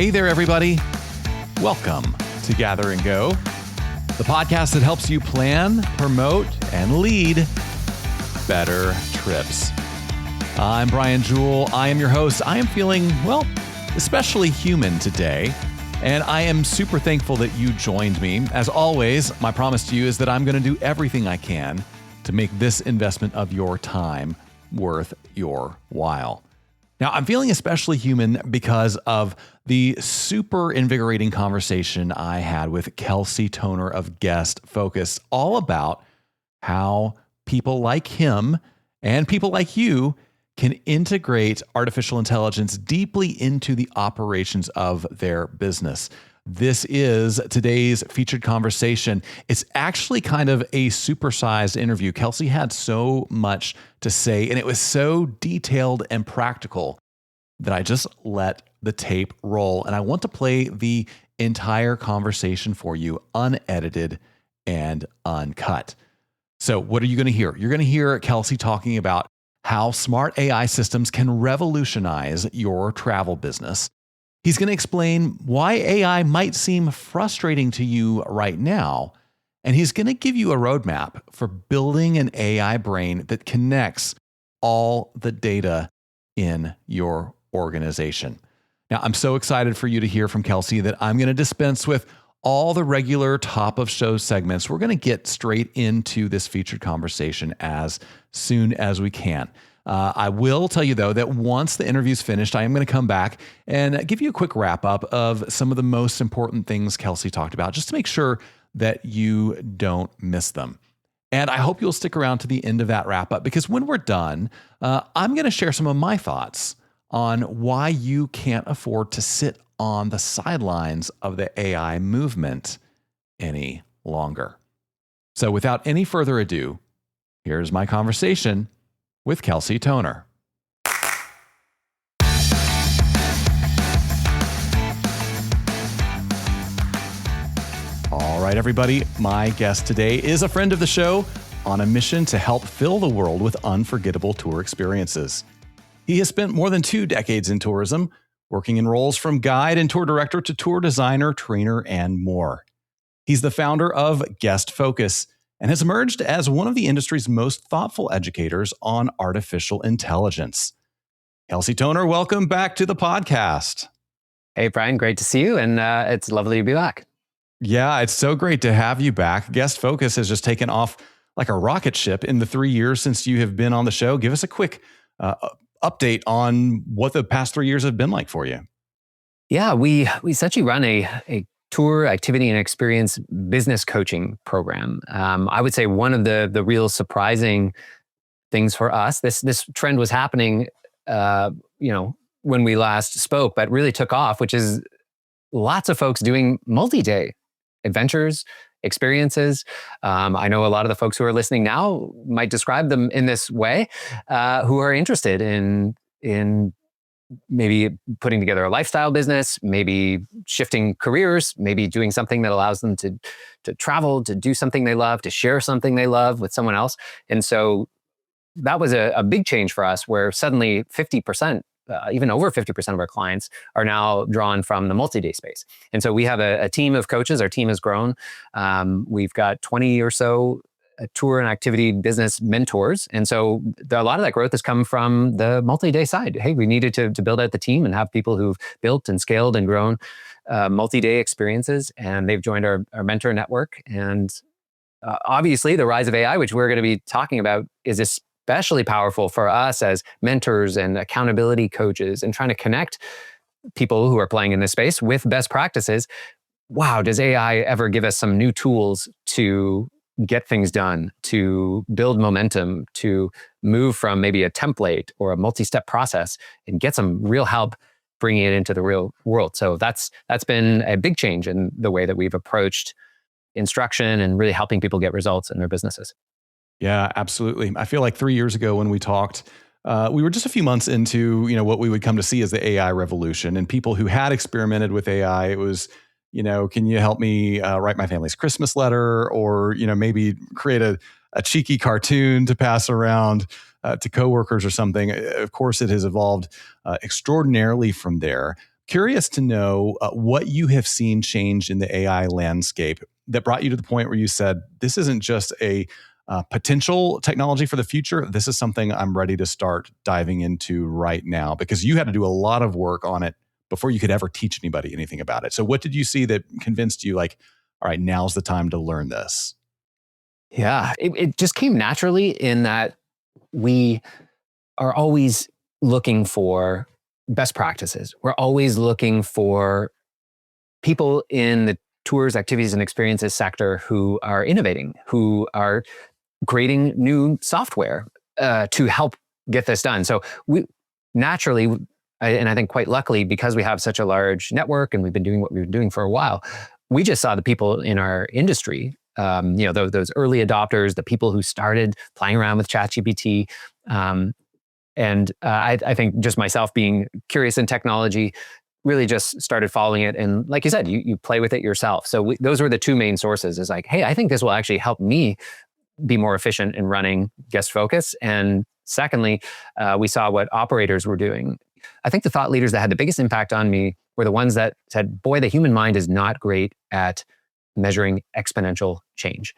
Hey there, everybody. Welcome to Gather and Go, the podcast that helps you plan, promote, and lead better trips. I'm Brian Jewell. I am your host. I am feeling, well, especially human today, and I am super thankful that you joined me. As always, my promise to you is that I'm going to do everything I can to make this investment of your time worth your while. Now, I'm feeling especially human because of the super invigorating conversation I had with Kelsey Tonner of Guest Focus, all about how people like him and people like you can integrate artificial intelligence deeply into the operations of their business. This is today's featured conversation. It's actually kind of a supersized interview. Kelsey had so much to say, and it was so detailed and practical that I just let the tape roll. And I want to play the entire conversation for you, unedited and uncut. So what are you going to hear? You're going to hear Kelsey talking about how smart AI systems can revolutionize your travel business. He's going to explain why AI might seem frustrating to you right now, and he's going to give you a roadmap for building an AI brain that connects all the data in your organization. Now, I'm so excited for you to hear from Kelsey that I'm going to dispense with all the regular top of show segments. We're going to get straight into this featured conversation as soon as we can. I will tell you, though, that once the interview's finished, I am going to come back and give you a quick wrap up of some of the most important things Kelsey talked about, just to make sure that you don't miss them. And I hope you'll stick around to the end of that wrap up, because when we're done, I'm going to share some of my thoughts on why you can't afford to sit on the sidelines of the AI movement any longer. So without any further ado, here's my conversation with Kelsey Tonner. All right, everybody. My guest today is a friend of the show on a mission to help fill the world with unforgettable tour experiences. He has spent more than 2 decades in tourism, working in roles from guide and tour director to tour designer, trainer, and more. He's the founder of Guest Focus and has emerged as one of the industry's most thoughtful educators on artificial intelligence. Kelsey Tonner, welcome back to the podcast. Hey, Brian, great to see you, and it's lovely to be back. Yeah, it's so great to have you back. Guest Focus has just taken off like a rocket ship in the 3 years since you have been on the show. Give us a quick update on what the past 3 years have been like for you. Yeah, we essentially run a tour, activity, and experience business coaching program. I would say one of the real surprising things for us, this trend was happening, when we last spoke, but really took off, which is lots of folks doing multi-day adventures, experiences. I know a lot of the folks who are listening now might describe them in this way, who are interested in maybe putting together a lifestyle business, maybe shifting careers, maybe doing something that allows them to travel, to do something they love, to share something they love with someone else. And so that was a big change for us, where suddenly 50%, even over 50% of our clients are now drawn from the multi-day space. And so we have a team of coaches. Our team has grown. We've got 20 or so tour and activity business mentors. And so a lot of that growth has come from the multi-day side. Hey, we needed to build out the team and have people who've built and scaled and grown multi-day experiences. And they've joined our mentor network. And obviously the rise of AI, which we're going to be talking about, is especially powerful for us as mentors and accountability coaches and trying to connect people who are playing in this space with best practices. Wow, does AI ever give us some new tools to get things done, to build momentum, to move from maybe a template or a multi-step process and get some real help bringing it into the real world. So that's been a big change in the way that we've approached instruction and really helping people get results in their businesses. Yeah, absolutely. I feel like 3 years ago when we talked, we were just a few months into, what we would come to see as the AI revolution, and people who had experimented with AI, it was, can you help me write my family's Christmas letter, or, maybe create a cheeky cartoon to pass around to coworkers or something. Of course, it has evolved extraordinarily from there. Curious to know what you have seen change in the AI landscape that brought you to the point where you said, this isn't just a potential technology for the future. This is something I'm ready to start diving into right now, because you had to do a lot of work on it before you could ever teach anybody anything about it. So what did you see that convinced you like, all right, now's the time to learn this? Yeah, it just came naturally in that we are always looking for best practices. We're always looking for people in the tours, activities, and experiences sector who are innovating, who are creating new software to help get this done. So we naturally, and I think quite luckily, because we have such a large network and we've been doing what we've been doing for a while, we just saw the people in our industry, those early adopters, the people who started playing around with ChatGPT. I think just myself being curious in technology, really just started following it. And like you said, you play with it yourself. So those were the two main sources, is like, hey, I think this will actually help me be more efficient in running Guest Focus. And secondly, we saw what operators were doing. I think the thought leaders that had the biggest impact on me were the ones that said, boy, the human mind is not great at measuring exponential change.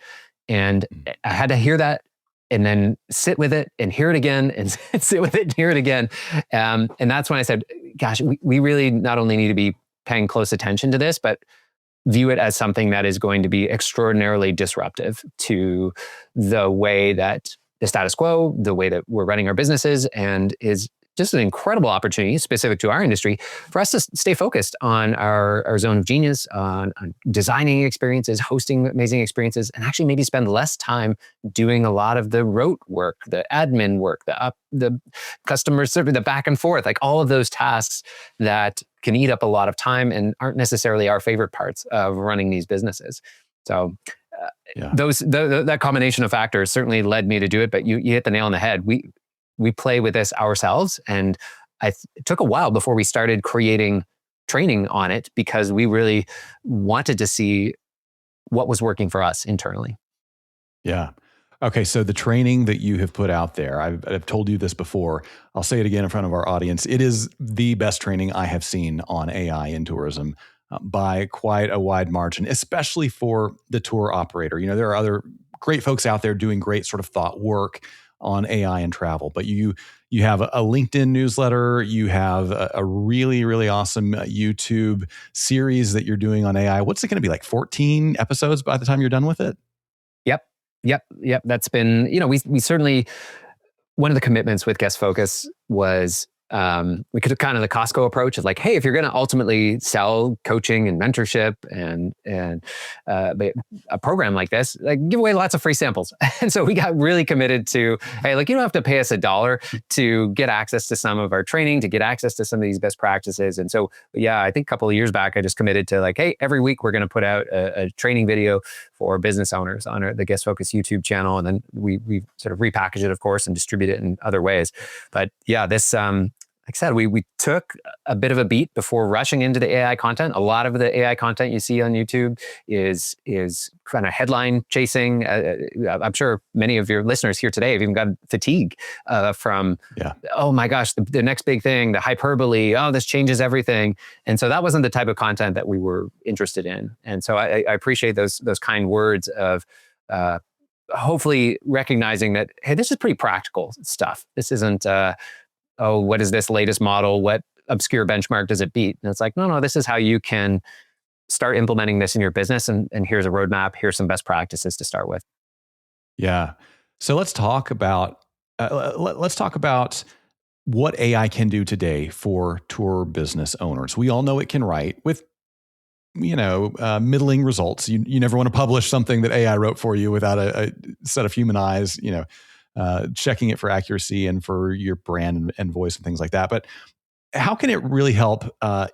And I had to hear that and then sit with it and hear it again and sit with it and hear it again. And that's when I said, gosh, we really not only need to be paying close attention to this, but view it as something that is going to be extraordinarily disruptive to the way that the status quo, the way that we're running our businesses, and is just an incredible opportunity specific to our industry for us to stay focused on our zone of genius, on designing experiences, hosting amazing experiences, and actually maybe spend less time doing a lot of the rote work, the admin work, the customer service, the back and forth, like all of those tasks that can eat up a lot of time and aren't necessarily our favorite parts of running these businesses. So that combination of factors certainly led me to do it, but you hit the nail on the head. We play with this ourselves. And it took a while before we started creating training on it, because we really wanted to see what was working for us internally. Yeah. Okay. So the training that you have put out there, I've told you this before. I'll say it again in front of our audience. It is the best training I have seen on AI in tourism by quite a wide margin, especially for the tour operator. There are other great folks out there doing great sort of thought work on AI and travel, but you have a LinkedIn newsletter, you have a really, really awesome YouTube series that you're doing on AI. What's it going to be, like 14 episodes by the time you're done with it? Yep. That's been, we certainly, one of the commitments with Guest Focus was we could have kind of the Costco approach of like, hey, if you're going to ultimately sell coaching and mentorship and a program like this, like give away lots of free samples. And so we got really committed to, hey, like you don't have to pay us $1 to get access to some of our training, to get access to some of these best practices. And so, yeah, I think a couple of years back, I just committed to like, hey, every week we're going to put out a training video for business owners on the Guest Focus YouTube channel. And then we sort of repackage it, of course, and distribute it in other ways. But yeah, this, like I said, we took a bit of a beat before rushing into the AI content. A lot of the AI content you see on YouTube is kind of headline chasing. I'm sure many of your listeners here today have even got fatigue from, oh my gosh, the next big thing, the hyperbole, oh, this changes everything. And so that wasn't the type of content that we were interested in. And so I appreciate those kind words of hopefully recognizing that, hey, this is pretty practical stuff. This isn't, oh, what is this latest model? What obscure benchmark does it beat? And it's like, no, this is how you can start implementing this in your business. And here's a roadmap. Here's some best practices to start with. Yeah. So let's talk about what AI can do today for tour business owners. We all know it can write with, middling results. You never want to publish something that AI wrote for you without a set of human eyes, checking it for accuracy and for your brand and voice and things like that. But how can it really help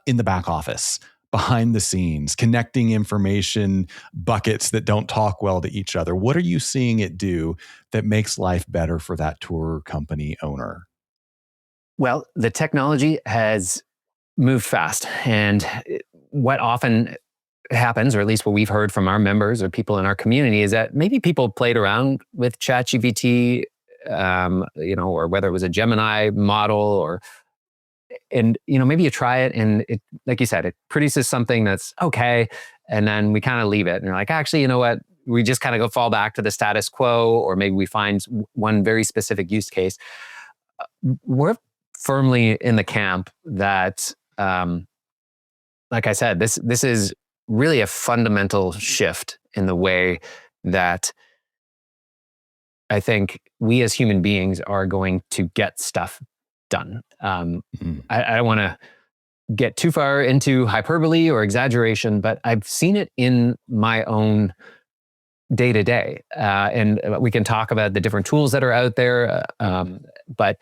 in the back office, behind the scenes, connecting information buckets that don't talk well to each other? What are you seeing it do that makes life better for that tour company owner? Well, the technology has moved fast. And what often happens, or at least what we've heard from our members or people in our community, is that maybe people played around with ChatGPT, or whether it was a Gemini model, And, maybe you try it and it, like you said, it produces something that's okay. And then we kind of leave it. And you're like, actually, you know what? We just kind of go fall back to the status quo, or maybe we find one very specific use case. We're firmly in the camp that, like I said, this is really a fundamental shift in the way that I think we as human beings are going to get stuff done. I don't want to get too far into hyperbole or exaggeration, but I've seen it in my own day to day. And we can talk about the different tools that are out there. But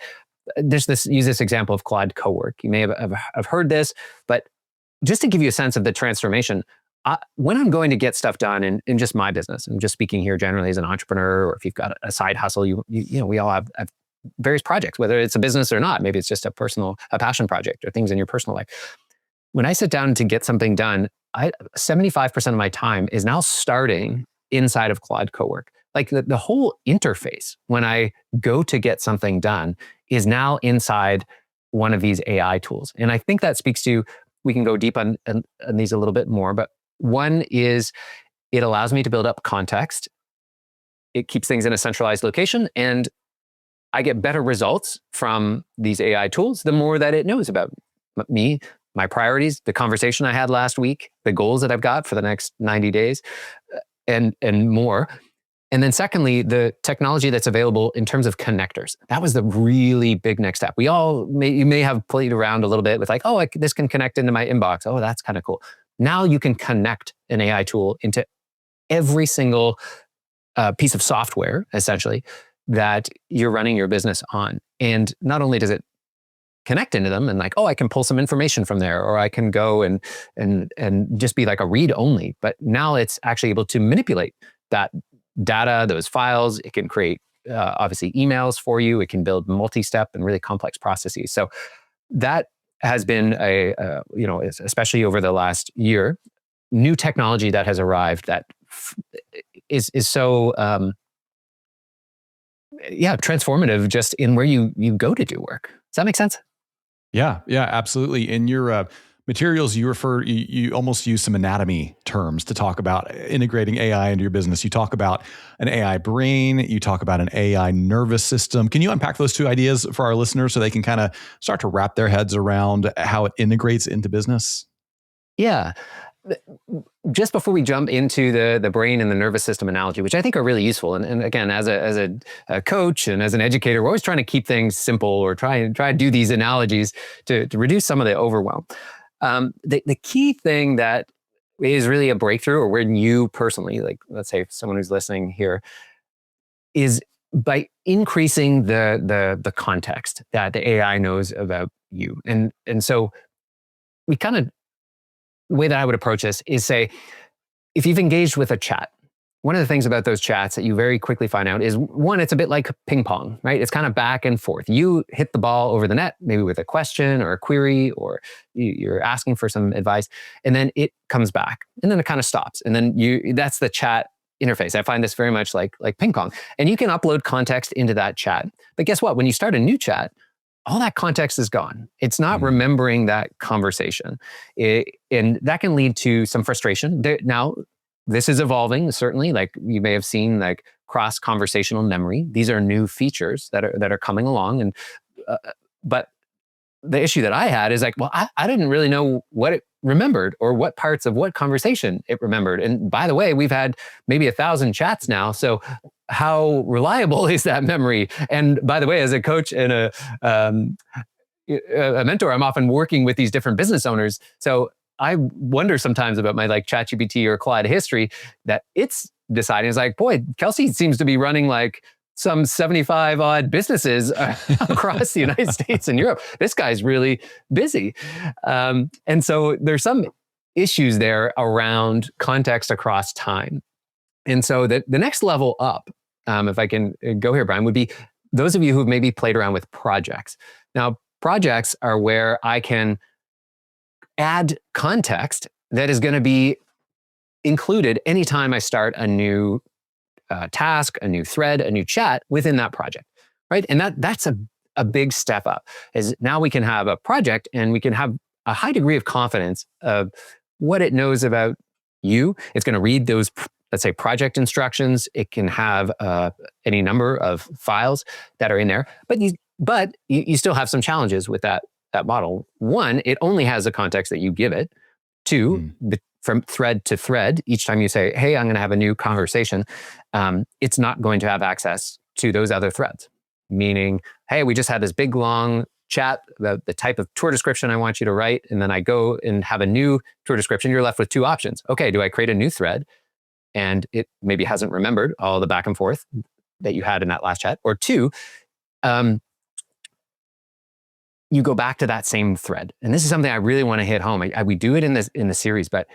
use this example of Claude Cowork. You may have heard this, but just to give you a sense of the transformation, when I'm going to get stuff done in just my business, I'm just speaking here generally as an entrepreneur, or if you've got a side hustle, we all have various projects, whether it's a business or not. Maybe it's just a passion project or things in your personal life. When I sit down to get something done, 75% of my time is now starting inside of Claude Cowork. Like the whole interface when I go to get something done is now inside one of these AI tools. And I think that speaks to, we can go deep on these a little bit more, but one is it allows me to build up context. It keeps things in a centralized location, and I get better results from these AI tools the more that it knows about me, my priorities, the conversation I had last week, the goals that I've got for the next 90 days, and more. And then secondly, the technology that's available in terms of connectors. That was the really big next step. You may have played around a little bit with like, this can connect into my inbox. Oh, that's kind of cool. Now you can connect an AI tool into every single piece of software, essentially, that you're running your business on. And not only does it connect into them and like, I can pull some information from there, or I can go and just be like a read only, but now it's actually able to manipulate that data, those files. It can create obviously emails for you. It can build multi-step and really complex processes. So that has been especially over the last year, new technology that has arrived that is so transformative just in where you go to do work. Does that make sense? Yeah, absolutely. In your materials, you almost use some anatomy terms to talk about integrating AI into your business. You talk about an AI brain, you talk about an AI nervous system. Can you unpack those two ideas for our listeners so they can kind of start to wrap their heads around how it integrates into business? Yeah. Just before we jump into the brain and the nervous system analogy, which I think are really useful, and again, as a coach and as an educator, we're always trying to keep things simple, or try to do these analogies to reduce some of the overwhelm. The key thing that is really a breakthrough, or when you personally, like let's say someone who's listening here, is by increasing the context that the AI knows about you, and so we kind of. The way that I would approach this is say, if you've engaged with a chat, one of the things about those chats that you very quickly find out is, one, it's a bit like ping pong, right? It's kind of back and forth. You hit the ball over the net, maybe with a question or a query, or you're asking for some advice, and then it comes back, and then it kind of stops. And then that's the chat interface. I find this very much like ping pong. And you can upload context into that chat. But guess what? When you start a new chat, all that context is gone. It's not remembering that conversation. And that can lead to some frustration. Now, this is evolving, certainly. Like you may have seen like cross-conversational memory. These are new features that are coming along. And but the issue that I had is like, well, I didn't really know what it remembered or what parts of what conversation it remembered. And by the way, we've had maybe 1,000 chats now. So how reliable is that memory? And by the way, as a coach and a mentor, I'm often working with these different business owners. So I wonder sometimes about my like ChatGPT or Claude history, that it's deciding, is like, boy, Kelsey seems to be running like some 75 odd businesses across the United States and Europe. This guy's really busy. And so there's some issues there around context across time. And so the next level up, if I can go here, Brian, would be those of you who've maybe played around with projects. Now, projects are where I can add context that is going to be included anytime I start a new task, a new thread, a new chat within that project, right? And that's a a big step up. Is now we can have a project and we can have a high degree of confidence of what it knows about you. It's going to read those, let's say, project instructions. It can have any number of files that are in there, but you still have some challenges with that model. One, it only has the context that you give it. Two, from thread to thread, each time you say, hey, I'm going to have a new conversation, it's not going to have access to those other threads. Meaning, hey, we just had this big, long chat about the type of tour description I want you to write. And then I go and have a new tour description. You're left with two options. Okay, do I create a new thread? And it maybe hasn't remembered all the back and forth that you had in that last chat. Or two, you go back to that same thread. And this is something I really want to hit home. We do it in the series, but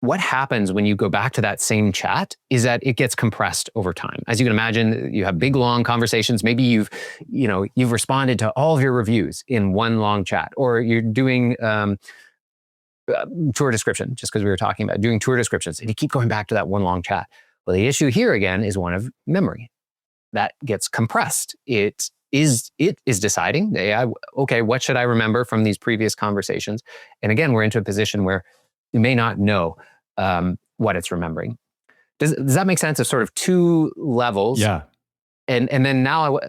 what happens when you go back to that same chat is that it gets compressed over time. As you can imagine, you have big, long conversations. Maybe you've responded to all of your reviews in one long chat, or you're doing tour description, just because we were talking about doing tour descriptions, and you keep going back to that one long chat. Well, the issue here again is one of memory that gets compressed. It is deciding, okay, what should I remember from these previous conversations? And again, we're into a position where you may not know what it's remembering. Does that make sense? Of sort of two levels. Yeah. And then now,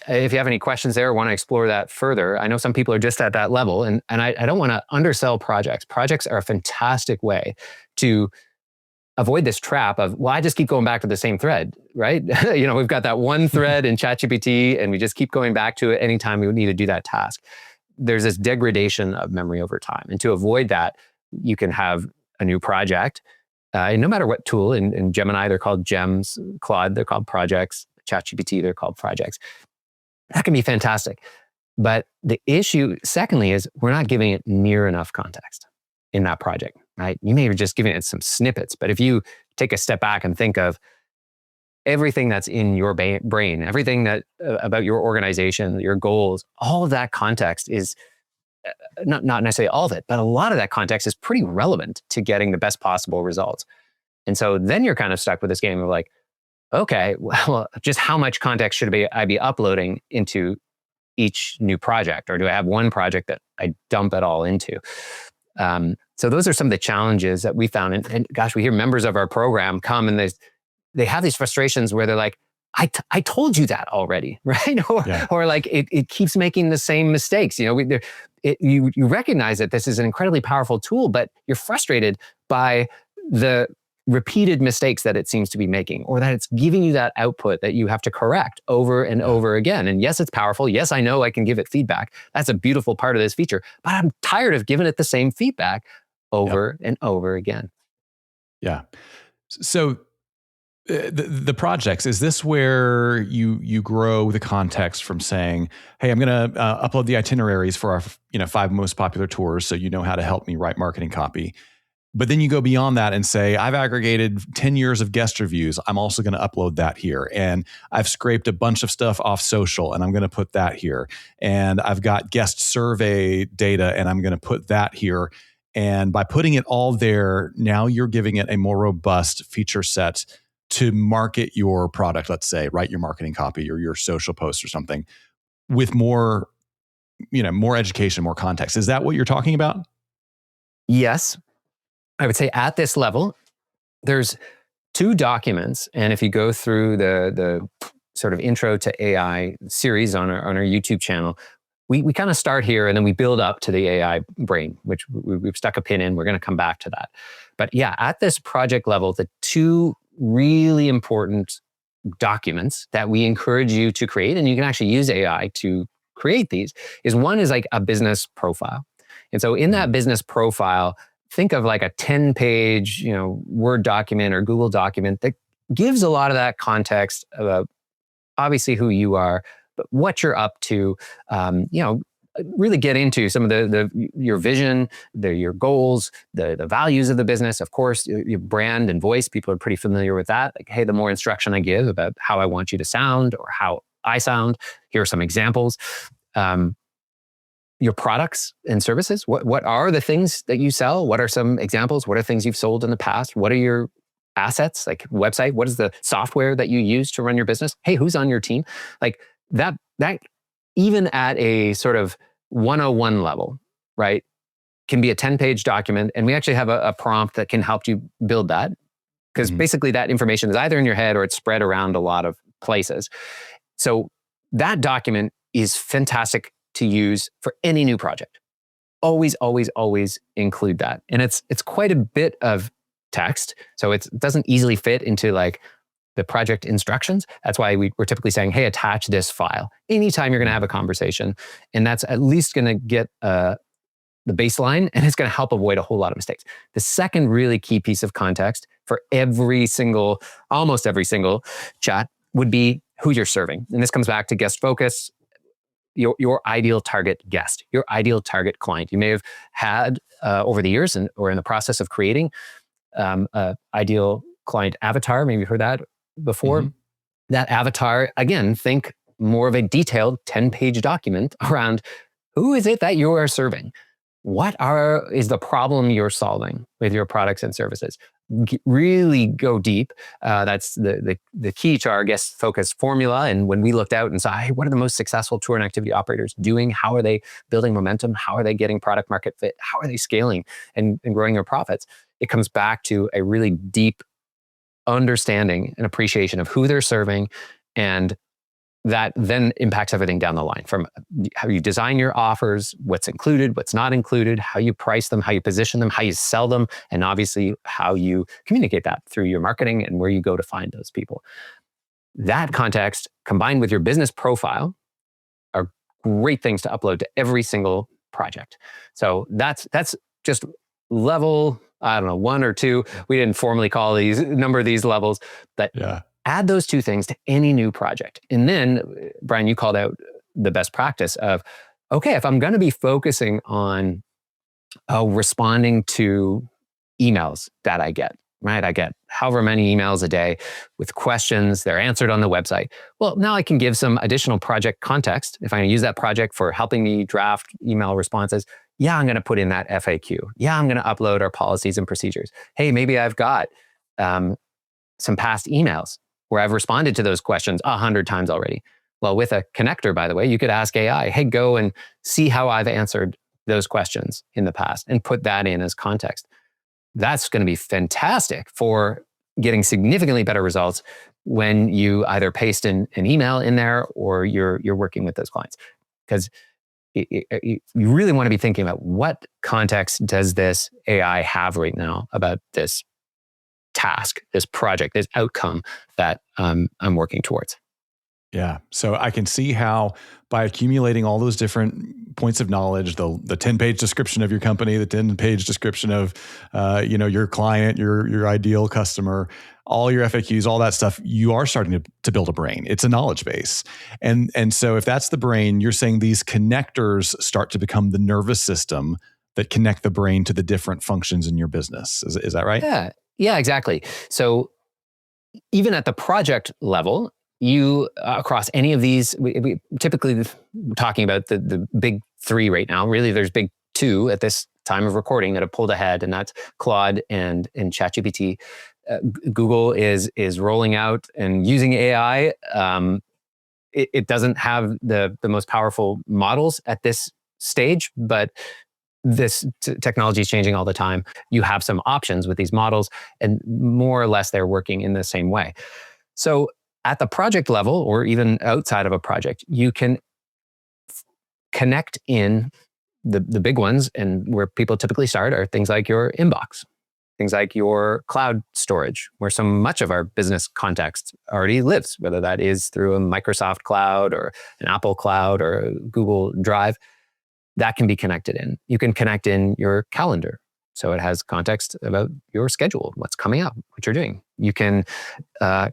if you have any questions there or want to explore that further, I know some people are just at that level, and I don't want to undersell projects. Projects are a fantastic way to avoid this trap of, well, I just keep going back to the same thread, right? We've got that one thread in ChatGPT, and we just keep going back to it anytime we need to do that task. There's this degradation of memory over time. And to avoid that, you can have a new project. No matter what tool, in Gemini, they're called gems. Claude, they're called projects. ChatGPT, they're called projects. That can be fantastic. But the issue, secondly, is we're not giving it near enough context in that project, right? You may be just giving it some snippets, but if you take a step back and think of everything that's in your brain, everything that about your organization, your goals, all of that context is not necessarily all of it, but a lot of that context is pretty relevant to getting the best possible results. And so then you're kind of stuck with this game of like, okay, well, just how much context should I be uploading into each new project? Or do I have one project that I dump it all into? So those are some of the challenges that we found. And gosh, we hear members of our program come and they have these frustrations where they're like, I told you that already, right? Or like it keeps making the same mistakes. You recognize that this is an incredibly powerful tool, but you're frustrated by the repeated mistakes that it seems to be making, or that it's giving you that output that you have to correct over and over again. And yes, it's powerful. Yes, I know I can give it feedback. That's a beautiful part of this feature, but I'm tired of giving it the same feedback over and over again. Yeah. So the projects, is this where you grow the context from saying, hey, I'm going to upload the itineraries for our 5 most popular tours, so you know how to help me write marketing copy. But then you go beyond that and say, I've aggregated 10 years of guest reviews. I'm also going to upload that here. And I've scraped a bunch of stuff off social, and I'm going to put that here. And I've got guest survey data, and I'm going to put that here. And by putting it all there, now you're giving it a more robust feature set to market your product, let's say, write your marketing copy or your social post or something with more education, more context. Is that what you're talking about? Yes. I would say at this level, there's 2 documents. And if you go through the sort of intro to AI series on our YouTube channel, we kind of start here and then we build up to the AI brain, which we've stuck a pin in. We're going to come back to that. But yeah, at this project level, the 2 really important documents that we encourage you to create, and you can actually use AI to create these, is one is like a business profile. And so in that business profile, think of like a 10-page, Word document or Google document that gives a lot of that context about obviously who you are, but what you're up to, really get into some of your vision, your goals, the values of the business. Of course, your brand and voice, people are pretty familiar with that. Like, hey, the more instruction I give about how I want you to sound or how I sound, here are some examples. Your products and services. What are the things that you sell? What are some examples? What are things you've sold in the past? What are your assets, like website? What is the software that you use to run your business? Hey, who's on your team? Like that even at a sort of 101 level, right, can be a 10-page document. And we actually have a prompt that can help you build that. Because basically that information is either in your head or it's spread around a lot of places. So that document is fantastic to use for any new project. Always, always, always include that. And it's quite a bit of text. So it doesn't easily fit into like the project instructions. That's why we're typically saying, hey, attach this file anytime you're going to have a conversation. And that's at least going to get the baseline, and it's going to help avoid a whole lot of mistakes. The second really key piece of context for almost every single chat would be who you're serving. And this comes back to guest focus, your ideal target guest, your ideal target client. You may have had over the years or in the process of creating ideal client avatar. Maybe you've heard that before. That avatar, again, think more of a detailed 10-page document around who is it that you are serving? What is the problem you're solving with your products and services? Really go deep. That's the key to our guest focus formula. And when we looked out and saw, hey, what are the most successful tour and activity operators doing? How are they building momentum? How are they getting product market fit? How are they scaling and growing their profits? It comes back to a really deep understanding and appreciation of who they're serving, and that then impacts everything down the line, from how you design your offers, what's included, what's not included, how you price them, how you position them, how you sell them, and obviously how you communicate that through your marketing and where you go to find those people. That context combined with your business profile are great things to upload to every single project. So that's just level, I don't know, 1 or 2. We didn't formally call number of these levels, but add those 2 things to any new project. And then, Brian, you called out the best practice of, okay, if I'm going to be focusing on responding to emails that I get, right? I get however many emails a day with questions, they're answered on the website. Well, now I can give some additional project context. If I use that project for helping me draft email responses, I'm going to put in that FAQ. I'm going to upload our policies and procedures. Hey, maybe I've got some past emails where I've responded to those questions 100 times already. Well, with a connector, by the way, you could ask AI, hey, go and see how I've answered those questions in the past and put that in as context. That's going to be fantastic for getting significantly better results when you either paste an email in there or you're working with those clients. Because you really want to be thinking about what context does this AI have right now about this task, this project, this outcome that I'm working towards. Yeah. So I can see how by accumulating all those different points of knowledge, the 10-page description of your company, the 10-page description of your client, your ideal customer, all your FAQs, all that stuff, you are starting to build a brain. It's a knowledge base. And so if that's the brain, you're saying these connectors start to become the nervous system that connect the brain to the different functions in your business. Is that right? Yeah, exactly. So even at the project level, you across any of these, we typically talking about the big 3 right now. Really, there's big 2 at this time of recording that have pulled ahead, and that's Claude and ChatGPT. Google is rolling out and using AI. It doesn't have the most powerful models at this stage, but this technology is changing all the time. You have some options with these models, and more or less they're working in the same way. So at the project level, or even outside of a project, you can connect in the big ones, and where people typically start are things like your inbox, things like your cloud storage, where so much of our business context already lives, whether that is through a Microsoft cloud or an Apple cloud or a Google Drive. That can be connected in. You can connect in your calendar. So it has context about your schedule, what's coming up, what you're doing. You can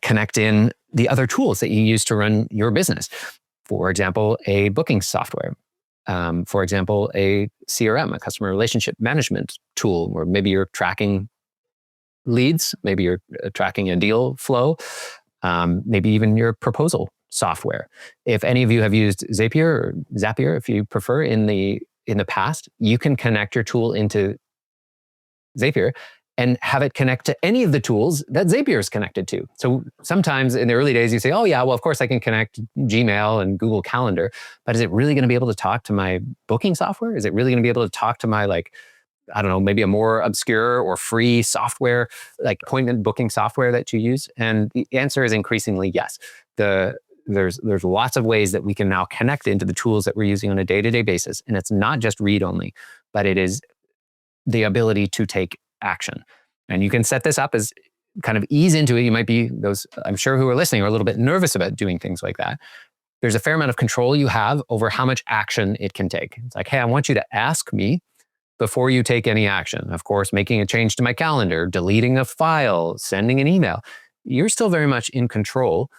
connect in the other tools that you use to run your business. For example, a booking software. For example, a CRM, a customer relationship management tool, where maybe you're tracking leads, maybe you're tracking a deal flow, maybe even your proposal software. If any of you have used Zapier, if you prefer, in the past, you can connect your tool into Zapier and have it connect to any of the tools that Zapier is connected to. So sometimes in the early days, you say, oh yeah, well, of course I can connect Gmail and Google Calendar, but is it really going to be able to talk to my booking software? Is it really going to be able to talk to my, like, I don't know, maybe a more obscure or free software, like appointment booking software that you use? And the answer is increasingly yes. There's lots of ways that we can now connect into the tools that we're using on a day-to-day basis. And it's not just read only, but it is the ability to take action. And you can set this up as kind of ease into it. You might be those, I'm sure, who are listening are a little bit nervous about doing things like that. There's a fair amount of control you have over how much action it can take. It's like, hey, I want you to ask me before you take any action. Of course, making a change to my calendar, deleting a file, sending an email. You're still very much in control,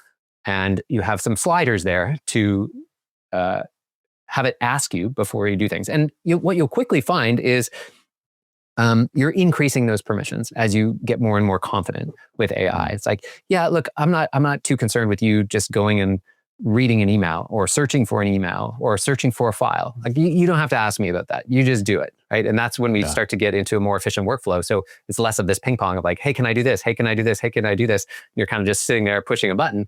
and you have some sliders there to have it ask you before you do things. And what you'll quickly find is you're increasing those permissions as you get more and more confident with AI. It's like, yeah, look, I'm not too concerned with you just going and reading an email or searching for an email or searching for a file. Like, you don't have to ask me about that. You just do it, right? And that's when we start to get into a more efficient workflow. So it's less of this ping pong of like, hey, can I do this? Hey, can I do this? Hey, can I do this? And you're kind of just sitting there pushing a button.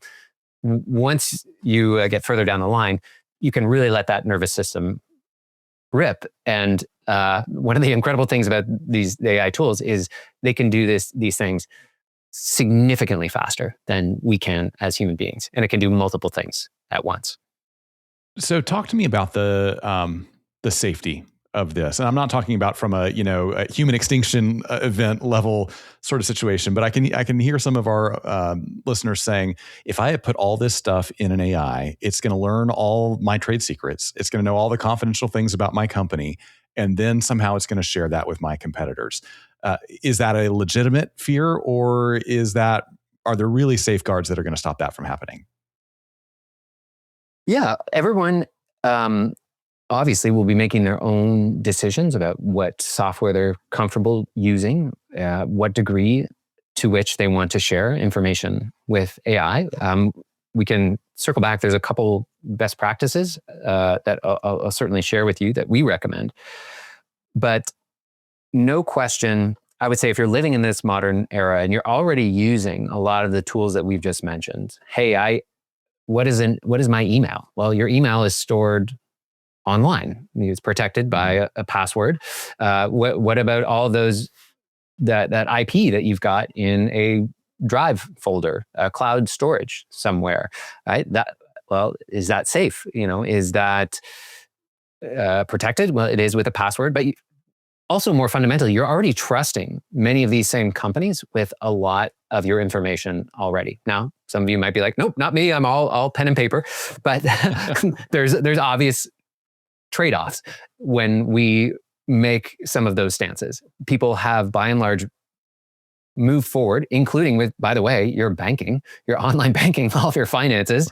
Once you get further down the line, you can really let that nervous system rip. And one of the incredible things about these AI tools is they can do these things significantly faster than we can as human beings, and it can do multiple things at once. So, talk to me about the safety of this, and I'm not talking about from a human extinction event level sort of situation, but I can hear some of our listeners saying, if I put all this stuff in an AI, it's going to learn all my trade secrets, it's going to know all the confidential things about my company, and then somehow it's going to share that with my competitors. Is that a legitimate fear, or are there really safeguards that are going to stop that from happening? Yeah, everyone obviously will be making their own decisions about what software they're comfortable using, what degree to which they want to share information with AI. We can circle back. There's a couple best practices that I'll certainly share with you that we recommend. But no question, I would say if you're living in this modern era and you're already using a lot of the tools that we've just mentioned, hey, what is my email? Well, your email is stored online. It's protected by a password. What about all those that IP that you've got in a Drive folder, cloud storage somewhere, right? Is that safe? Is that protected? Well, it is with a password, but also more fundamentally, you're already trusting many of these same companies with a lot of your information already. Now, some of you might be like, nope, not me. I'm all pen and paper, but there's obvious trade-offs when we make some of those stances. People have, by and large, moved forward, including with, by the way, your banking, your online banking, all of your finances.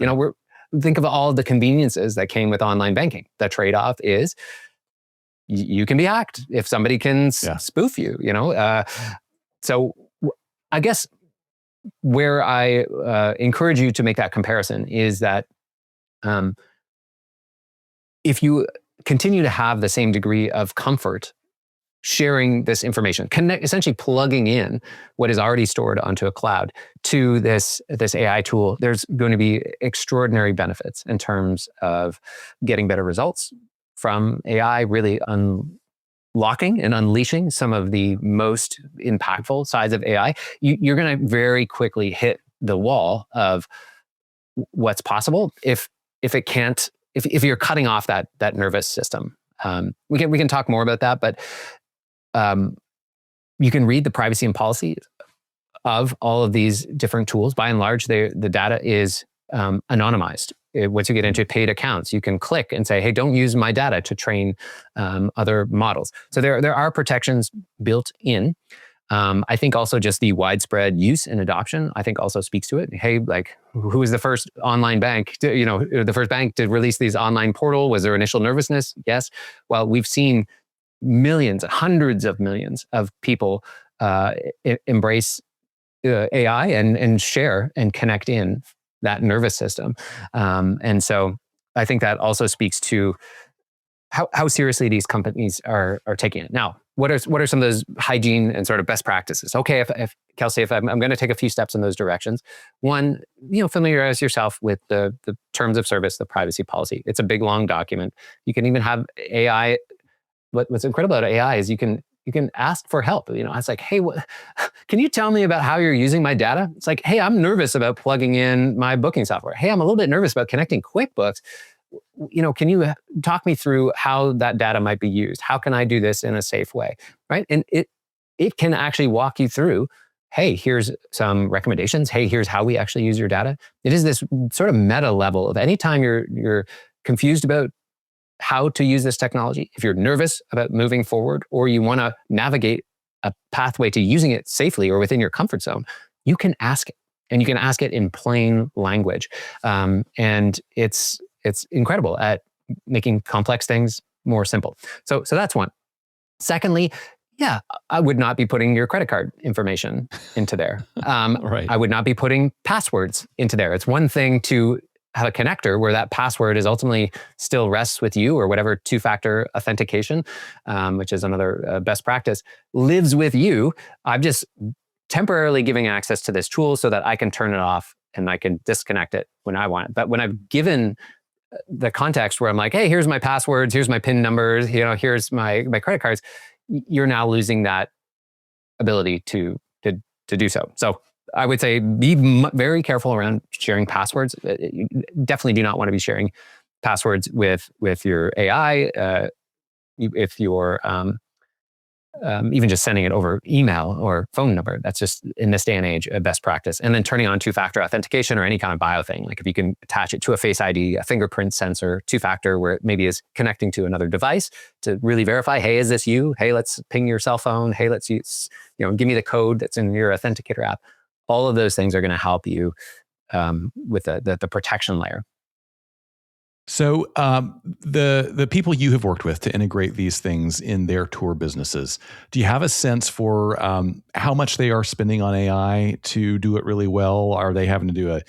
Think of all the conveniences that came with online banking. The trade-off is you can be hacked if somebody can spoof you. So I guess where I encourage you to make that comparison is that if you continue to have the same degree of comfort sharing this information, essentially plugging in what is already stored onto a cloud to this AI tool, there's going to be extraordinary benefits in terms of getting better results from AI, really unlocking and unleashing some of the most impactful sides of AI. You're going to very quickly hit the wall of what's possible if you're cutting off that nervous system. We can talk more about that, but you can read the privacy and policy of all of these different tools. By and large, the data is anonymized. Once you get into paid accounts, you can click and say, hey, don't use my data to train other models. So there are protections built in. I think also just the widespread use and adoption, I think also speaks to it. Hey, like, who was the first online bank, the first bank to release these online portal? Was there initial nervousness? Yes. Well, we've seen millions, hundreds of millions of people embrace AI and share and connect in that nervous system. And so I think that also speaks to how seriously these companies are taking it. Now, what are some of those hygiene and sort of best practices? Okay, if Kelsey, if I'm going to take a few steps in those directions, one, familiarize yourself with the terms of service, the privacy policy. It's a big, long document. You can even have AI. What's incredible about AI is you can ask for help. It's like, hey, can you tell me about how you're using my data? It's like, hey, I'm nervous about plugging in my booking software. Hey, I'm a little bit nervous about connecting QuickBooks. Can you talk me through how that data might be used? How can I do this in a safe way? Right. And it can actually walk you through, hey, here's some recommendations. Hey, here's how we actually use your data. It is this sort of meta level of anytime you're confused about how to use this technology, if you're nervous about moving forward, or you want to navigate a pathway to using it safely or within your comfort zone, you can ask it. And you can ask it in plain language. And it's incredible at making complex things more simple. So that's one. Secondly, I would not be putting your credit card information into there. Right. I would not be putting passwords into there. It's one thing to have a connector where that password is ultimately still rests with you, or whatever two-factor authentication, which is another best practice, lives with you. I'm just temporarily giving access to this tool so that I can turn it off and I can disconnect it when I want it. But when I've given the context where I'm like, hey, here's my passwords, here's my PIN numbers, here's my credit cards, you're now losing that ability to do so. So I would say be very careful around sharing passwords. You definitely do not want to be sharing passwords with your AI. If you're even just sending it over email or phone number, that's just in this day and age a best practice. And then turning on two-factor authentication or any kind of bio thing, like if you can attach it to a Face ID, a fingerprint sensor, two-factor, where it maybe is connecting to another device to really verify, hey, is this you? Hey, let's ping your cell phone. Hey, let's use, give me the code that's in your authenticator app. All of those things are going to help you with the protection layer. So the people you have worked with to integrate these things in their tour businesses, do you have a sense for how much they are spending on AI to do it really well? Are they having to do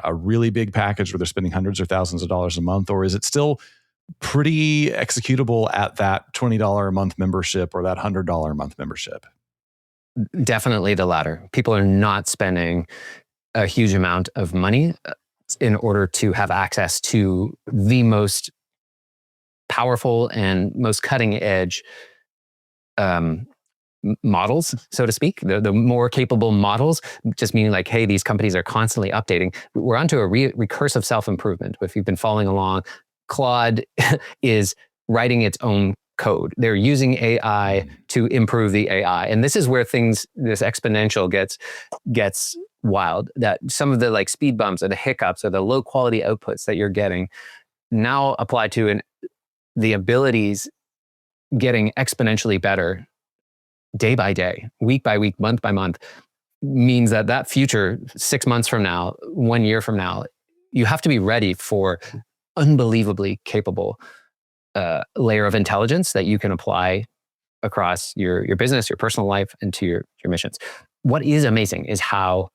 a really big package where they're spending hundreds or thousands of dollars a month, or is it still pretty executable at that $20 a month membership or that $100 a month membership? Definitely the latter. People are not spending a huge amount of money in order to have access to the most powerful and most cutting edge models, so to speak, the more capable models, just meaning like, hey, these companies are constantly updating. We're onto a recursive self-improvement. If you've been following along, Claude is writing its own code. They're using AI to improve the AI. And this is where this exponential gets wild, that some of the like speed bumps or the hiccups or the low quality outputs that you're getting now apply to the abilities getting exponentially better day by day, week by week, month by month, means that future 6 months from now, 1 year from now, you have to be ready for unbelievably capable layer of intelligence that you can apply across your business, your personal life, and to your missions. What is amazing is how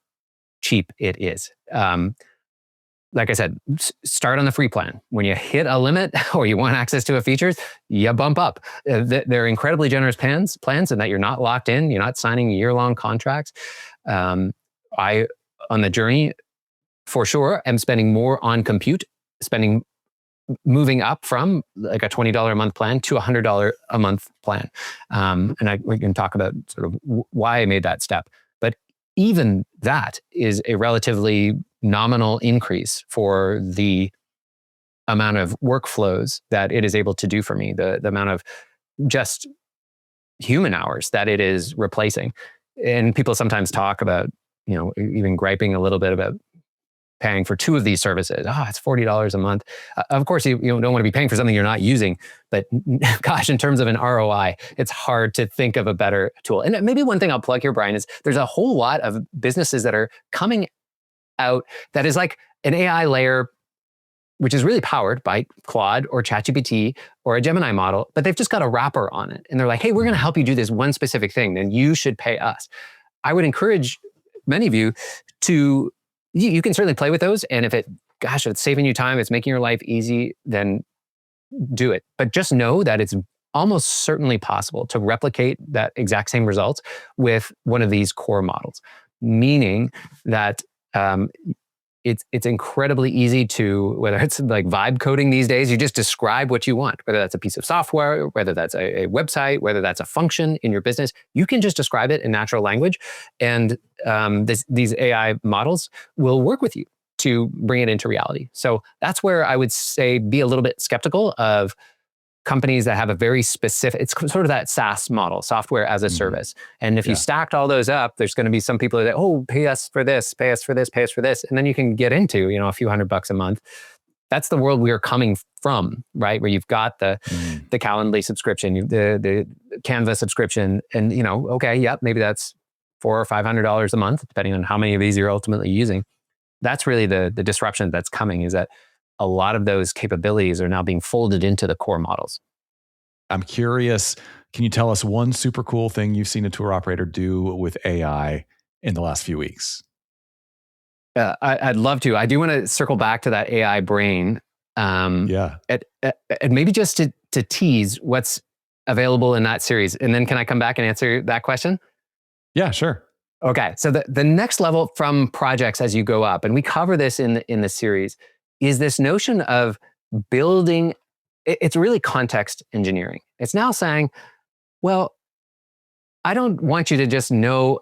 cheap it is. Like I said, start on the free plan. When you hit a limit or you want access to a features, you bump up. They're incredibly generous plans in that you're not locked in. You're not signing year-long contracts. On the journey, for sure, am spending more on compute, moving up from like a $20 a month plan to a $100 a month plan. And we can talk about sort of why I made that step. But even that is a relatively nominal increase for the amount of workflows that it is able to do for me, the amount of just human hours that it is replacing. And people sometimes talk about, even griping a little bit about paying for two of these services. It's $40 a month. Of course, you don't want to be paying for something you're not using, but gosh, in terms of an ROI, it's hard to think of a better tool. And maybe one thing I'll plug here, Brian, is there's a whole lot of businesses that are coming out that is like an AI layer, which is really powered by Claude or ChatGPT or a Gemini model, but they've just got a wrapper on it. And they're like, hey, we're going to help you do this one specific thing, then you should pay us. I would encourage many of you to, you can certainly play with those. And if it's saving you time, it's making your life easy, then do it. But just know that it's almost certainly possible to replicate that exact same results with one of these core models, meaning that it's incredibly easy to, whether it's like vibe coding these days, you just describe what you want, whether that's a piece of software, whether that's a website, whether that's a function in your business, you can just describe it in natural language. And these AI models will work with you to bring it into reality. So that's where I would say be a little bit skeptical of companies that have a very specific, it's sort of that SaaS model, software as a service. And if you stacked all those up, there's going to be some people that, oh, pay us for this, pay us for this, pay us for this. And then you can get into, a few $100 a month. That's the world we are coming from, right? Where you've got the Calendly subscription, the Canva subscription, and okay, yep, maybe that's $400 or $500 a month, depending on how many of these you're ultimately using. That's really the disruption that's coming, is that a lot of those capabilities are now being folded into the core models. I'm curious, can you tell us one super cool thing you've seen a tour operator do with AI in the last few weeks? I'd love to. I do want to circle back to that AI brain. And maybe just to tease what's available in that series. And then can I come back and answer that question? Yeah, sure. Okay. So the next level from projects as you go up, and we cover this in the series, is this notion of building. It's really context engineering. It's now saying, well, I don't want you to just know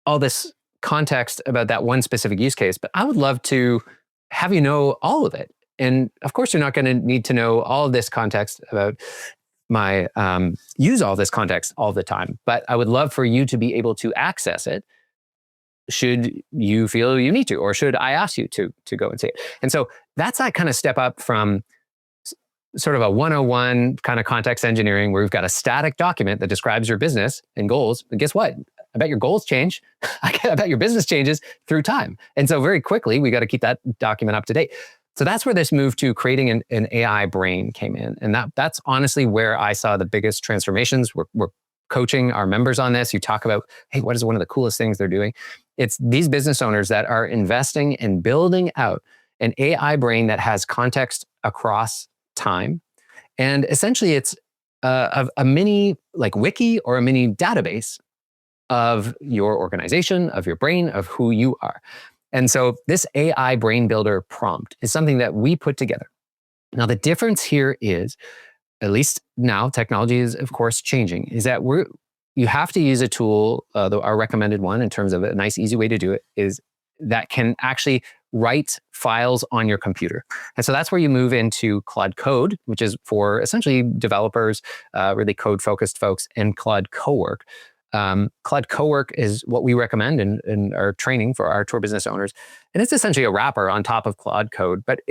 all this context about that one specific use case, but I would love to have you know all of it. And of course, you're not going to need to know all of this context about my, use all this context all the time, but I would love for you to be able to access it should you feel you need to, or should I ask you to go and see it. And so that's that kind of step up from sort of a 101 kind of context engineering, where we've got a static document that describes your business and goals. And guess what? I bet your goals change. I bet your business changes through time. And so very quickly, we got to keep that document up to date. So that's where this move to creating an AI brain came in. And that's honestly where I saw the biggest transformations. We're coaching our members on this. You talk about, hey, what is one of the coolest things they're doing? It's these business owners that are investing in building out an AI brain that has context across time. And essentially it's a mini like wiki or a mini database of your organization, of your brain, of who you are. And so this AI brain builder prompt is something that we put together. Now, the difference here is, at least now, technology is, of course, changing, is that you have to use a tool, our recommended one in terms of a nice, easy way to do it, is that can actually write files on your computer. And so that's where you move into Claude Code, which is for essentially developers, really code-focused folks, and Claude Cowork. Claude Cowork is what we recommend in our training for our tour business owners. And it's essentially a wrapper on top of Claude Code, but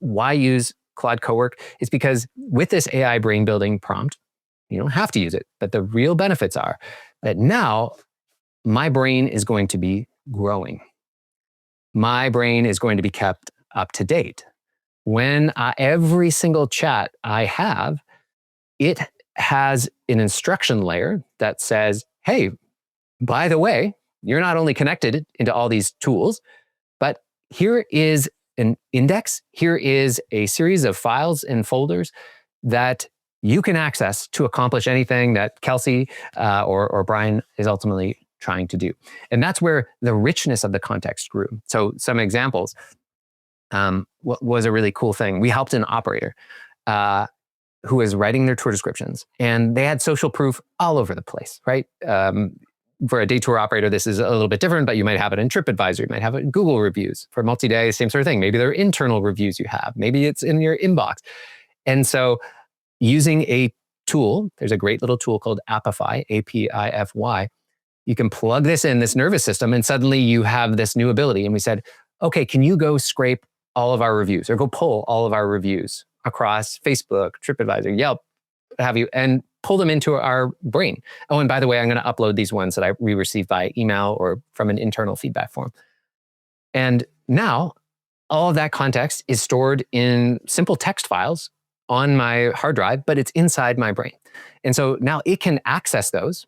why use Claude Cowork? It's because with this AI brain building prompt, you don't have to use it, but the real benefits are that now my brain is going to be growing. My brain is going to be kept up to date. When every single chat I have, it has an instruction layer that says, hey, by the way, you're not only connected into all these tools, but here is an index. Here is a series of files and folders that you can access to accomplish anything that Kelsey or Brian is ultimately trying to do. And that's where the richness of the context grew. So some examples. What was a really cool thing? We helped an operator who was writing their tour descriptions, and they had social proof all over the place, right? For a day tour operator, this is a little bit different, but you might have it in TripAdvisor, you might have it in Google reviews. For multi-day, same sort of thing. Maybe they're internal reviews you have. Maybe it's in your inbox. And so using a tool, there's a great little tool called Apify, A-P-I-F-Y. You can plug this in, this nervous system, and suddenly you have this new ability. And we said, okay, can you go scrape all of our reviews, or go pull all of our reviews across Facebook, TripAdvisor, Yelp, what have you, and pull them into our brain. Oh, and by the way, I'm going to upload these ones that we received by email or from an internal feedback form. And now all of that context is stored in simple text files on my hard drive, but it's inside my brain. And so now it can access those,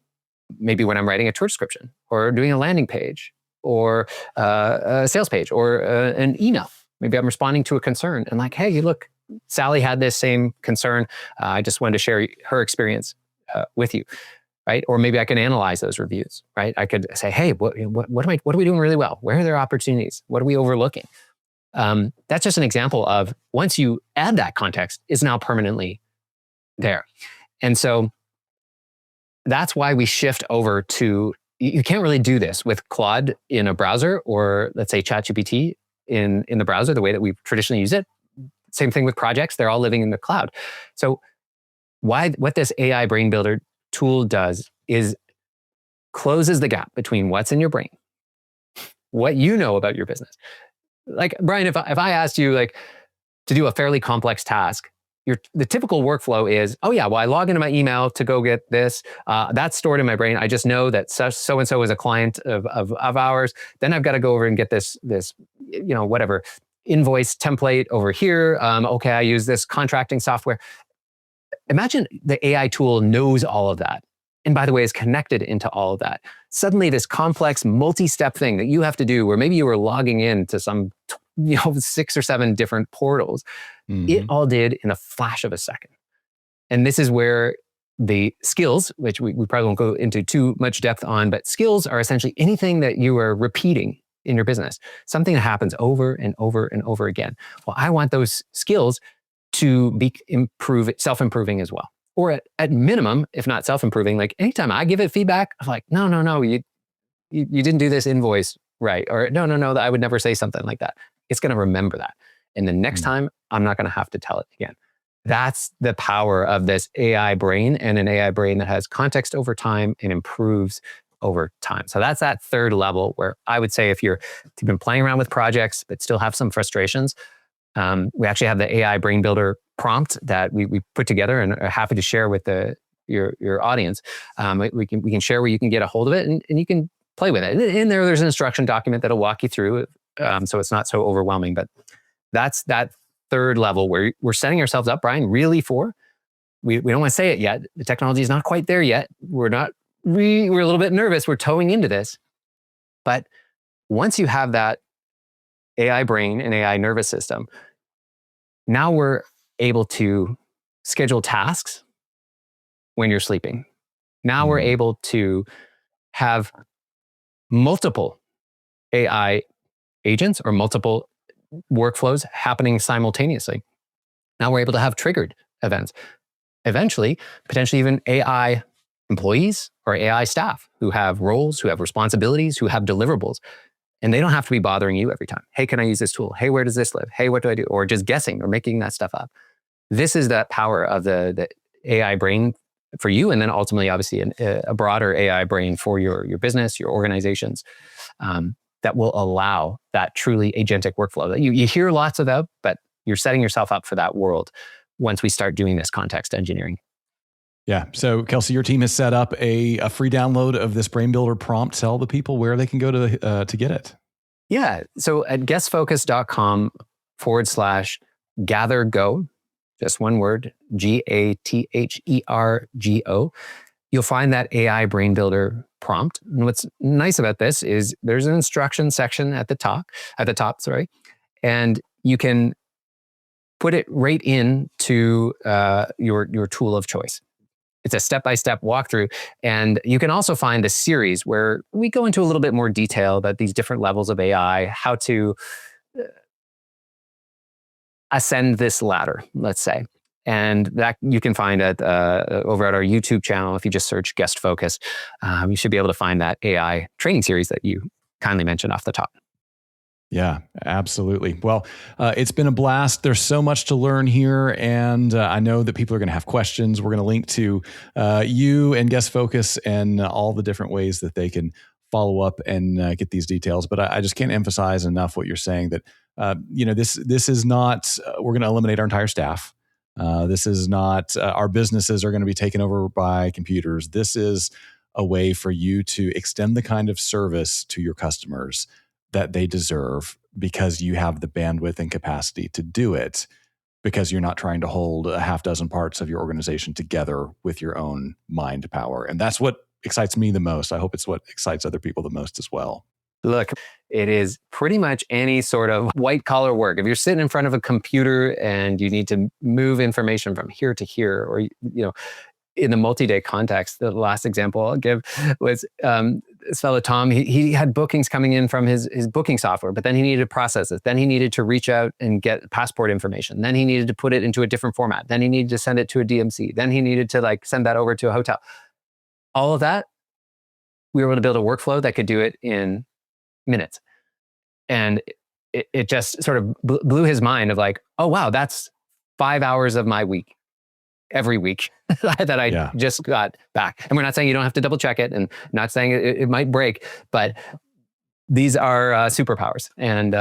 maybe when I'm writing a tour description or doing a landing page or a sales page or an email. Maybe I'm responding to a concern and like, hey, look, Sally had this same concern. I just wanted to share her experience with you, right? Or maybe I can analyze those reviews, right? I could say, hey, what are we doing really well? Where are there opportunities? What are we overlooking? That's just an example of once you add that context, it's now permanently there. And so that's why we shift over to, you can't really do this with Claude in a browser or let's say ChatGPT in the browser, the way that we traditionally use it. Same thing with projects. They're all living in the cloud. So what this AI Brain Builder tool does is closes the gap between what's in your brain, what you know about your business. Like, Brian, if I asked you like to do a fairly complex task, the typical workflow is, oh yeah, well, I log into my email to go get this. That's stored in my brain. I just know that so-and-so is a client of ours. Then I've got to go over and get this, whatever invoice template over here. Okay, I use this contracting software. Imagine the AI tool knows all of that. And by the way, is connected into all of that. Suddenly this complex multi-step thing that you have to do, where maybe you were logging in to some 6 or 7 different portals, it all did in a flash of a second. And this is where the skills, which we probably won't go into too much depth on, but skills are essentially anything that you are repeating in your business, something that happens over and over and over again. Well, I want those skills to be self-improving as well. Or at minimum, if not self-improving, like anytime I give it feedback, I'm like, no, you didn't do this invoice right. Or no, I would never say something like that. It's going to remember that. And the next time, I'm not going to have to tell it again. That's the power of this AI brain, and an AI brain that has context over time and improves over time. So that's that third level where I would say if you've been playing around with projects but still have some frustrations, we actually have the AI Brain Builder prompt that we put together and are happy to share with your audience. We can share where you can get a hold of it and you can play with it. In there's an instruction document that'll walk you through it, so it's not so overwhelming. But that's that third level where we're setting ourselves up, Brian, really for, we don't want to say it yet. The technology is not quite there yet. We're a little bit nervous. We're towing into this. But once you have that AI brain and AI nervous system, now we're able to schedule tasks when you're sleeping. Now we're able to have multiple AI agents or multiple workflows happening simultaneously. Now we're able to have triggered events. Eventually, potentially even AI employees or AI staff who have roles, who have responsibilities, who have deliverables. And they don't have to be bothering you every time. Hey, can I use this tool? Hey, where does this live? Hey, what do I do? Or just guessing or making that stuff up. This is that power of the AI brain for you. And then ultimately, obviously, a broader AI brain for your business, your organizations, that will allow that truly agentic workflow that you hear lots of that, but you're setting yourself up for that world once we start doing this context engineering. Yeah. So Kelsey, your team has set up a free download of this Brain Builder prompt. Tell the people where they can go to get it. Yeah. So at guestfocus.com/gathergo, just one word, GATHERGO, you'll find that AI Brain Builder prompt. And what's nice about this is there's an instruction section at the top, and you can put it right into your tool of choice. It's a step-by-step walkthrough. And you can also find a series where we go into a little bit more detail about these different levels of AI, how to ascend this ladder, let's say. And that you can find over at our YouTube channel. If you just search Guest Focus, you should be able to find that AI training series that you kindly mentioned off the top. Yeah, absolutely. Well, it's been a blast. There's so much to learn here, and I know that people are going to have questions. We're going to link to you and Guest Focus and all the different ways that they can follow up and get these details. But I just can't emphasize enough what you're saying, that this is not we're going to eliminate our entire staff. This is not our businesses are going to be taken over by computers. This is a way for you to extend the kind of service to your customers that they deserve, because you have the bandwidth and capacity to do it, because you're not trying to hold a half dozen parts of your organization together with your own mind power. And that's what excites me the most. I hope it's what excites other people the most as well. Look, it is pretty much any sort of white collar work. If you're sitting in front of a computer and you need to move information from here to here, or, in the multi-day context, the last example I'll give was this fellow Tom. He had bookings coming in from his booking software, but then he needed to process it. Then he needed to reach out and get passport information. Then he needed to put it into a different format. Then he needed to send it to a DMC. Then he needed to send that over to a hotel. All of that, we were able to build a workflow that could do it in minutes. And it just sort of blew his mind of oh, wow, that's 5 hours of my week, every week that I just got back. And we're not saying you don't have to double check it, and not saying it might break, but these are superpowers. And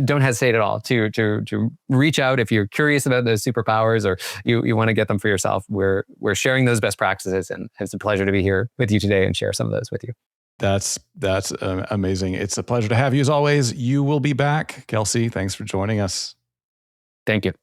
don't hesitate at all to reach out if you're curious about those superpowers, or you want to get them for yourself. We're sharing those best practices, and it's a pleasure to be here with you today and share some of those with you. That's amazing. It's a pleasure to have you as always. You will be back. Kelsey, thanks for joining us. Thank you.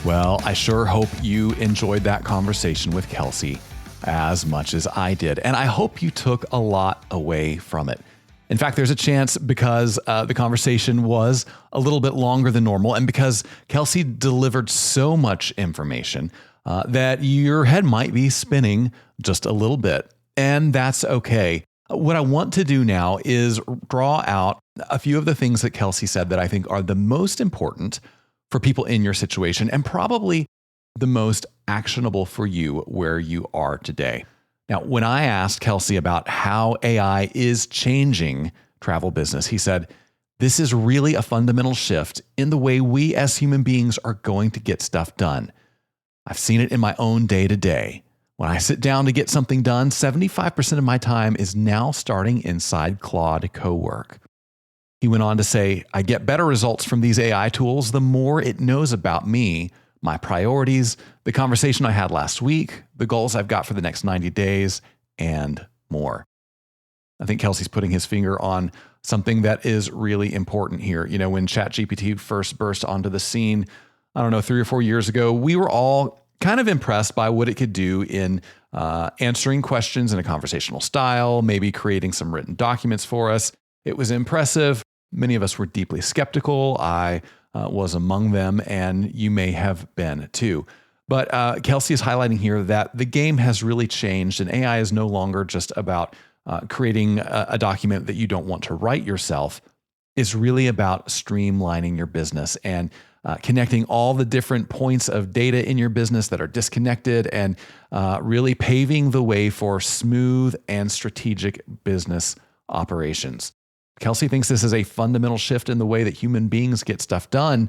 Well, I sure hope you enjoyed that conversation with Kelsey as much as I did. And I hope you took a lot away from it. In fact, there's a chance, because the conversation was a little bit longer than normal, and because Kelsey delivered so much information, that your head might be spinning just a little bit. And that's okay. What I want to do now is draw out a few of the things that Kelsey said that I think are the most important for people in your situation, and probably the most actionable for you where you are today. Now, when I asked Kelsey about how AI is changing travel business, he said, this is really a fundamental shift in the way we as human beings are going to get stuff done. I've seen it in my own day-to-day. When I sit down to get something done, 75% of my time is now starting inside Claude Cowork. He went on to say, I get better results from these AI tools the more it knows about me, my priorities, the conversation I had last week, the goals I've got for the next 90 days, and more. I think Kelsey's putting his finger on something that is really important here. When ChatGPT first burst onto the scene, 3 or 4 years ago, we were all kind of impressed by what it could do in answering questions in a conversational style, maybe creating some written documents for us. It was impressive. Many of us were deeply skeptical. I was among them, and you may have been too. But Kelsey is highlighting here that the game has really changed, and AI is no longer just about creating a document that you don't want to write yourself. It's really about streamlining your business and connecting all the different points of data in your business that are disconnected, and really paving the way for smooth and strategic business operations. Kelsey thinks this is a fundamental shift in the way that human beings get stuff done.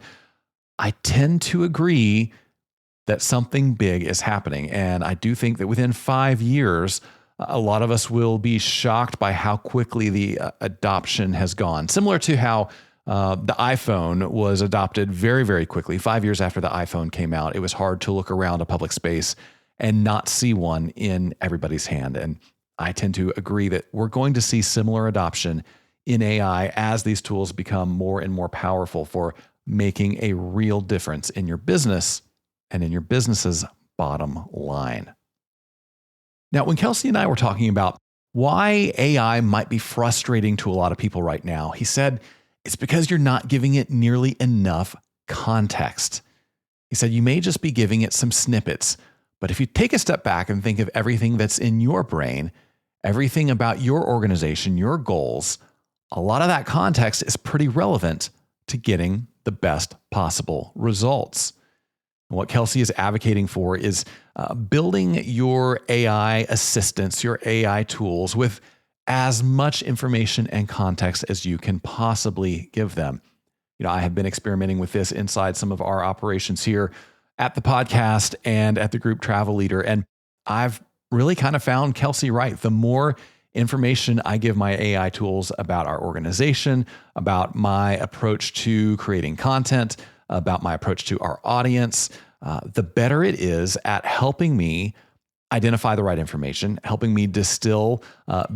I tend to agree that something big is happening. And I do think that within 5 years, a lot of us will be shocked by how quickly the adoption has gone. Similar to how the iPhone was adopted very, very quickly. 5 years after the iPhone came out, it was hard to look around a public space and not see one in everybody's hand. And I tend to agree that we're going to see similar adoption in AI as these tools become more and more powerful for making a real difference in your business and in your business's bottom line. Now, when Kelsey and I were talking about why AI might be frustrating to a lot of people right now, he said, it's because you're not giving it nearly enough context. He said, you may just be giving it some snippets, but if you take a step back and think of everything that's in your brain, everything about your organization, your goals, a lot of that context is pretty relevant to getting the best possible results. And what Kelsey is advocating for is building your AI assistants, your AI tools with as much information and context as you can possibly give them. I have been experimenting with this inside some of our operations here at the podcast and at the group Travel Leader. And I've really kind of found Kelsey right. The more information I give my AI tools about our organization, about my approach to creating content, about my approach to our audience, the better it is at helping me identify the right information, helping me distill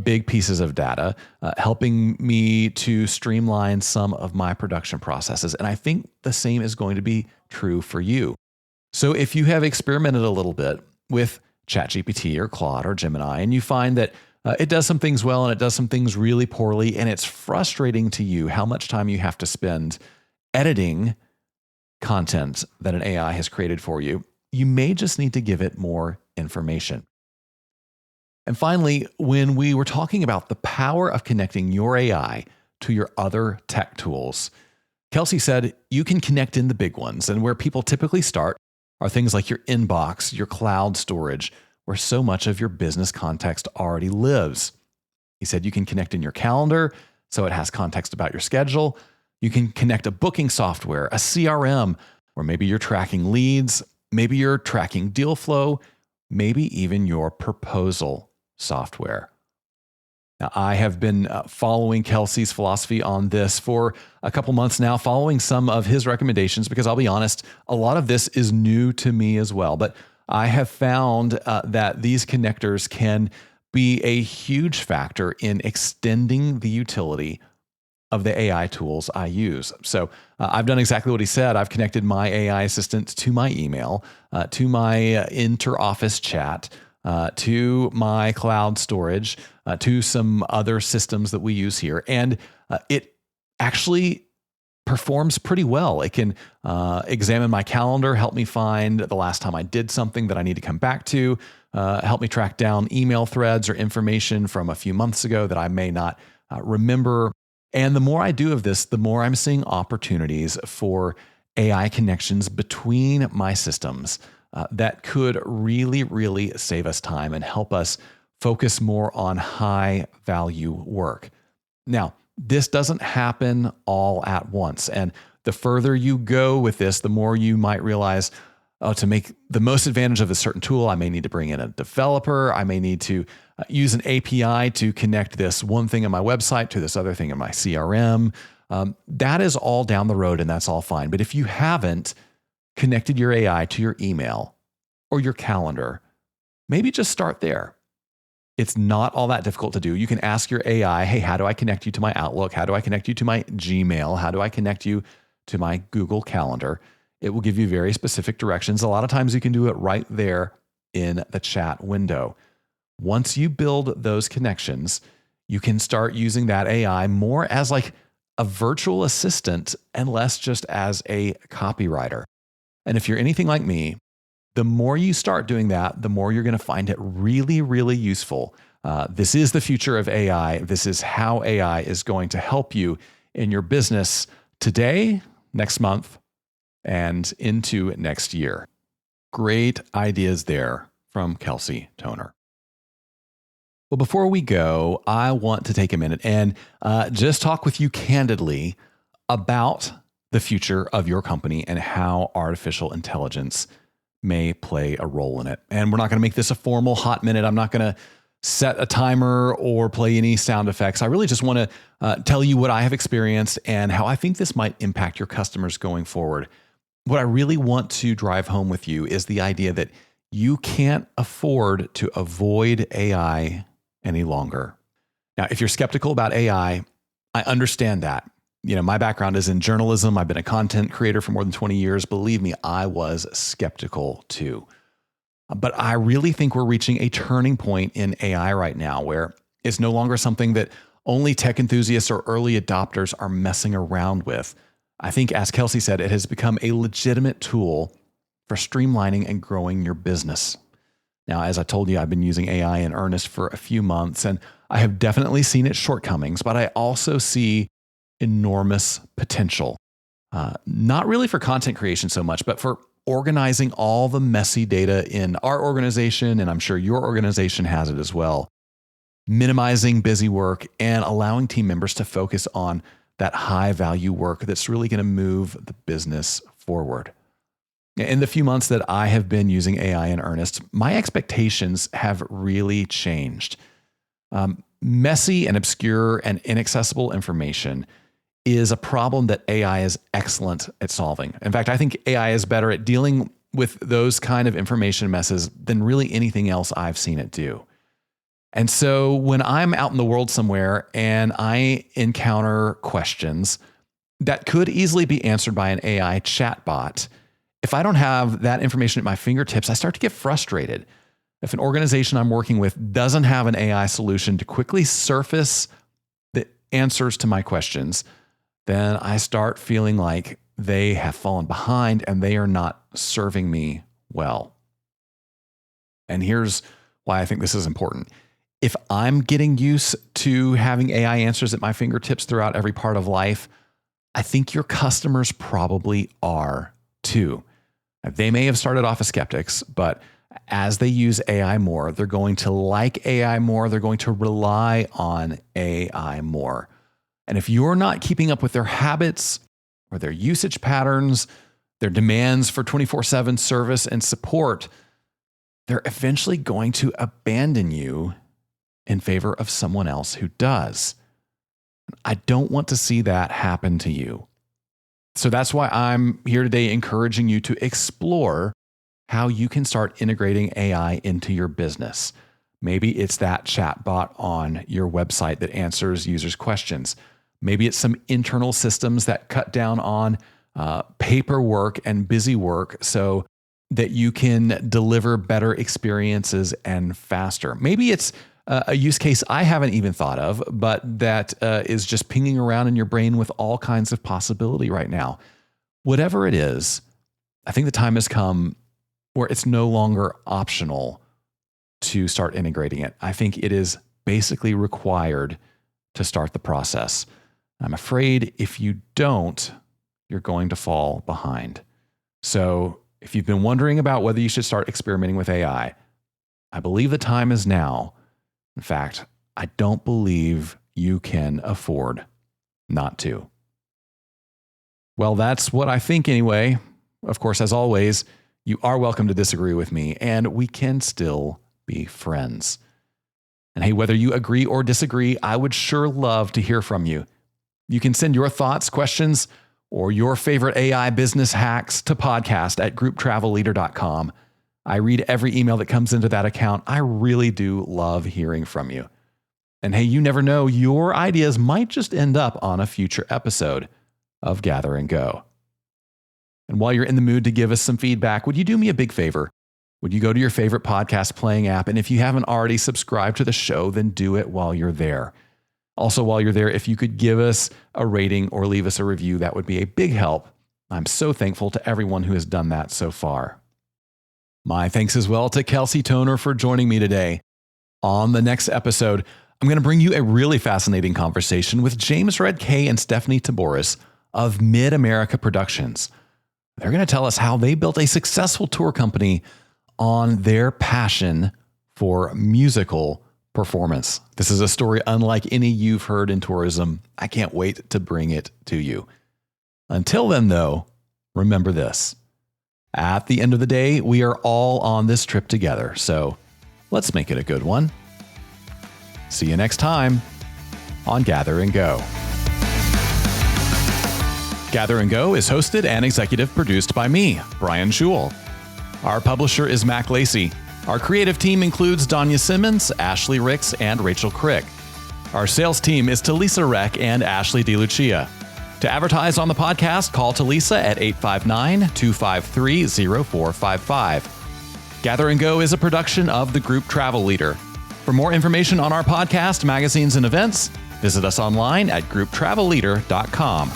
big pieces of data, helping me to streamline some of my production processes. And I think the same is going to be true for you. So if you have experimented a little bit with ChatGPT or Claude or Gemini, and you find that it does some things well and it does some things really poorly, and it's frustrating to you how much time you have to spend editing content that an AI has created for you, you may just need to give it more information. And finally, when we were talking about the power of connecting your AI to your other tech tools, Kelsey said you can connect in the big ones, and where people typically start are things like your inbox, your cloud storage, where so much of your business context already lives. He said you can connect in your calendar, so it has context about your schedule. You can connect a booking software, a CRM, where maybe you're tracking leads, maybe you're tracking deal flow, maybe even your proposal software. Now, I have been following Kelsey's philosophy on this for a couple months now, following some of his recommendations, because I'll be honest, a lot of this is new to me as well. But I have found that these connectors can be a huge factor in extending the utility of the AI tools I use. So I've done exactly what he said. I've connected my AI assistant to my email, to my inter-office chat, to my cloud storage, to some other systems that we use here. And it actually performs pretty well. It can examine my calendar, help me find the last time I did something that I need to come back to, help me track down email threads or information from a few months ago that I may not remember. And the more I do of this, the more I'm seeing opportunities for AI connections between my systems that could really, really save us time and help us focus more on high value work. Now, this doesn't happen all at once. And the further you go with this, the more you might realize, to make the most advantage of a certain tool, I may need to bring in a developer. I may need to use an API to connect this one thing on my website to this other thing in my CRM. That is all down the road, and that's all fine. But if you haven't connected your AI to your email or your calendar, maybe just start there. It's not all that difficult to do. You can ask your AI, hey, how do I connect you to my Outlook? How do I connect you to my Gmail? How do I connect you to my Google Calendar? It will give you very specific directions. A lot of times you can do it right there in the chat window. Once you build those connections, you can start using that AI more as like a virtual assistant and less just as a copywriter. And if you're anything like me, the more you start doing that, the more you're going to find it really, really useful. This is the future of AI. This is how AI is going to help you in your business today, next month, and into next year. Great ideas there from Kelsey Tonner. Well, before we go, I want to take a minute and just talk with you candidly about the future of your company and how artificial intelligence may play a role in it. And we're not going to make this a formal hot minute. I'm not going to set a timer or play any sound effects. I really just want to tell you what I have experienced and how I think this might impact your customers going forward. What I really want to drive home with you is the idea that you can't afford to avoid AI any longer. Now, if you're skeptical about AI, I understand that. You know, my background is in journalism. I've been a content creator for more than 20 years. Believe me, I was skeptical too. But I really think we're reaching a turning point in AI right now where it's no longer something that only tech enthusiasts or early adopters are messing around with. I think, as Kelsey said, it has become a legitimate tool for streamlining and growing your business. Now, as I told you, I've been using AI in earnest for a few months, and I have definitely seen its shortcomings, but I also see enormous potential. Not really for content creation so much, but for organizing all the messy data in our organization, and I'm sure your organization has it as well. Minimizing busy work and allowing team members to focus on that high value work that's really going to move the business forward. In the few months that I have been using AI in earnest, my expectations have really changed. Messy and obscure and inaccessible information is a problem that AI is excellent at solving. In fact, I think AI is better at dealing with those kind of information messes than really anything else I've seen it do. And so when I'm out in the world somewhere and I encounter questions that could easily be answered by an AI chatbot, if I don't have that information at my fingertips, I start to get frustrated. If an organization I'm working with doesn't have an AI solution to quickly surface the answers to my questions, then I start feeling like they have fallen behind and they are not serving me well. And here's why I think this is important. If I'm getting used to having AI answers at my fingertips throughout every part of life, I think your customers probably are too. They may have started off as skeptics, but as they use AI more, they're going to like AI more. They're going to rely on AI more. And if you're not keeping up with their habits or their usage patterns, their demands for 24/7 service and support, they're eventually going to abandon you in favor of someone else who does. I don't want to see that happen to you. So that's why I'm here today encouraging you to explore how you can start integrating AI into your business. Maybe it's that chatbot on your website that answers users' questions. Maybe it's some internal systems that cut down on paperwork and busy work so that you can deliver better experiences and faster. Maybe it's a use case I haven't even thought of, but that is just pinging around in your brain with all kinds of possibility right now. Whatever it is, I think the time has come where it's no longer optional to start integrating it. I think it is basically required to start the process. I'm afraid if you don't, you're going to fall behind. So if you've been wondering about whether you should start experimenting with AI, I believe the time is now. In fact, I don't believe you can afford not to. Well, that's what I think anyway. Of course, as always, you are welcome to disagree with me, and we can still be friends. And hey, whether you agree or disagree, I would sure love to hear from you. You can send your thoughts, questions, or your favorite AI business hacks to podcast@grouptravelleader.com. I read every email that comes into that account. I really do love hearing from you. And hey, you never know, your ideas might just end up on a future episode of Gather and Go. And while you're in the mood to give us some feedback, would you do me a big favor? Would you go to your favorite podcast playing app? And if you haven't already subscribed to the show, then do it while you're there. Also, while you're there, if you could give us a rating or leave us a review, that would be a big help. I'm so thankful to everyone who has done that so far. My thanks as well to Kelsey Tonner for joining me today. On the next episode, I'm going to bring you a really fascinating conversation with James Redkay and Stephanie Taboris of Mid-America Productions. They're going to tell us how they built a successful tour company on their passion for musical performance. This is a story unlike any you've heard in tourism. I can't wait to bring it to you. Until then, though, remember this. At the end of the day, we are all on this trip together, so let's make it a good one. See you next time on Gather and Go. Gather and Go is hosted and executive produced by me, Brian Schul. Our publisher is Mac Lacey. Our creative team includes Danya Simmons, Ashley Ricks, and Rachel Crick. Our sales team is Talisa Reck and Ashley DeLucia. To advertise on the podcast, call Talisa at 859-253-0455. Gather and Go is a production of the Group Travel Leader. For more information on our podcast, magazines, and events, visit us online at grouptravelleader.com.